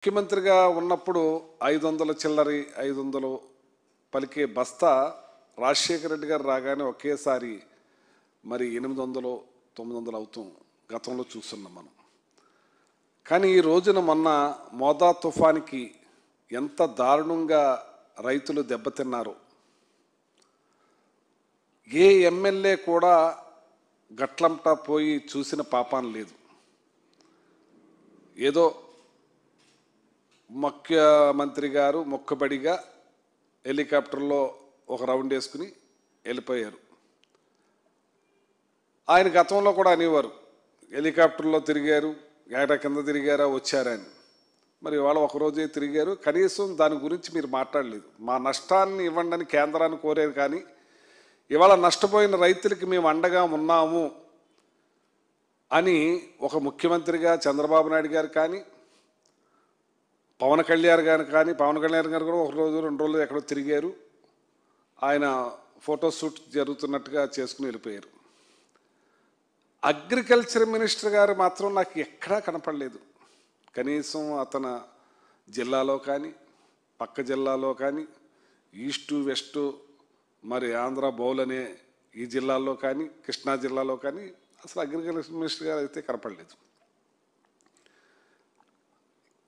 ముఖ్యమంత్రిగా ఉన్నప్పుడు 500 చిల్లరి 500 పలికే బస్తా రాజశేఖర రెడ్డి గారు రాగానే ఒకేసారి మరి 800 900 అవుతాం గతంలో చూస్తున్నాం మనం. కానీ ఈ రోజున మొన్న మోదా తుఫానికి ఎంత దారుణంగా రైతులు దెబ్బతిన్నారు. ఏ ఎమ్మెల్యే కూడా గట్లంటా పోయి చూసిన పాపాన లేదు. ఏదో ముఖ్యమంత్రి గారు మొక్కబడిగా హెలికాప్టర్లో ఒక రౌండ్ వేసుకుని వెళ్ళిపోయారు. ఆయన గతంలో కూడా అనేవారు హెలికాప్టర్లో తిరిగారు, ఏట కింద తిరిగారా వచ్చారా అని. మరి ఇవాళ ఒకరోజే తిరిగారు, కనీసం దాని గురించి మీరు మాట్లాడలేదు. మా నష్టాన్ని ఇవ్వండి అని కేంద్రాన్ని కోరేది, కానీ ఇవాళ నష్టపోయిన రైతులకి మేము అండగా ఉన్నాము అని ఒక ముఖ్యమంత్రిగా చంద్రబాబు నాయుడు గారు కానీ, పవన్ కళ్యాణ్ గారు కూడా ఒక రోజు 2 రోజులు ఎక్కడో తిరిగారు. ఆయన ఫోటోషూట్ జరుగుతున్నట్టుగా చేసుకుని వెళ్ళిపోయారు. అగ్రికల్చర్ మినిస్టర్ గారు మాత్రం నాకు ఎక్కడా కనపడలేదు. కనీసం అతని జిల్లాలో కానీ, పక్క జిల్లాలో కానీ, ఈస్టు వెస్టు మరి ఆంధ్ర బౌల్ అనే ఈ జిల్లాల్లో కానీ, కృష్ణా జిల్లాలో కానీ అసలు అగ్రికల్చర్ మినిస్టర్ గారు అయితే కనపడలేదు.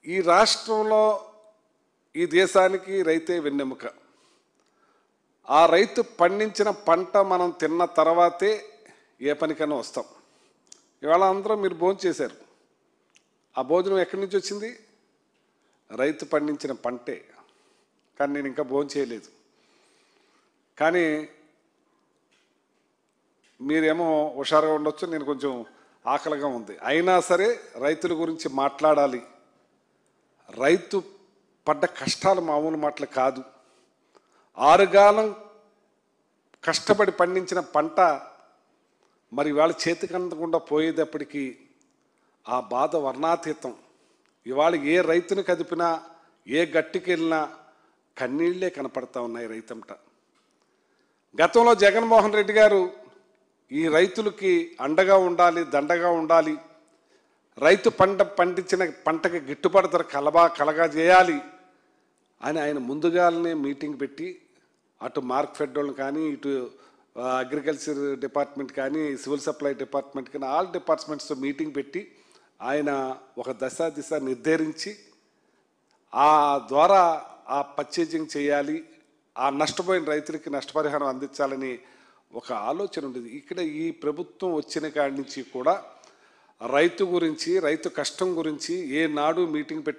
ఈ రాష్ట్రంలో ఈ దేశానికి రైతే వెన్నెముక. ఆ రైతు పండించిన పంట మనం తిన్న తర్వాతే ఏ పనికైనా వస్తాం. ఇవాళ అందరూ మీరు భోజనం చేశారు. ఆ భోజనం ఎక్కడి నుంచి వచ్చింది? రైతు పండించిన పంటే. కానీ నేను ఇంకా భోజనం చేయలేదు. కానీ మీరేమో హుషారుగా ఉండొచ్చు, నేను కొంచెం ఆకలిగా ఉంది. అయినా సరే రైతుల గురించి మాట్లాడాలి. రైతు పడ్డ కష్టాలు మామూలు మాటలు కాదు. 6 కాలం కష్టపడి పండించిన పంట మరి ఇవాళ చేతికి అందకుండా పోయేటప్పటికీ ఆ బాధ వర్ణాతీతం. ఇవాళ ఏ రైతుని కదిపినా, ఏ గట్టికి వెళ్ళినా కన్నీళ్లే కనపడతా ఉన్నాయి రైతంట. గతంలో జగన్మోహన్ రెడ్డి గారు ఈ రైతులకి అండగా ఉండాలి, దండగా ఉండాలి, రైతు పండించిన పంటకి గిట్టుబాటు ధర కలగా చేయాలి అని ఆయన ముందుగానే మీటింగ్ పెట్టి, అటు మార్క్ ఫెడ్ కానీ, ఇటు అగ్రికల్చర్ డిపార్ట్మెంట్ కానీ, సివిల్ సప్లై డిపార్ట్మెంట్ కానీ, ఆల్ డిపార్ట్మెంట్స్తో మీటింగ్ పెట్టి ఆయన ఒక దిశ నిర్ధారించి ఆ ద్వారా ఆ పర్చేజింగ్ చేయాలి, ఆ నష్టపోయిన రైతులకి నష్టపరిహారం అందించాలని ఒక ఆలోచన ఉండేది. ఇక్కడ ఈ ప్రభుత్వం వచ్చిన కాడి నుంచి కూడా రైతు గురించి, రైతు కష్టం గురించి ఏనాడు మీటింగ్ పెట్టి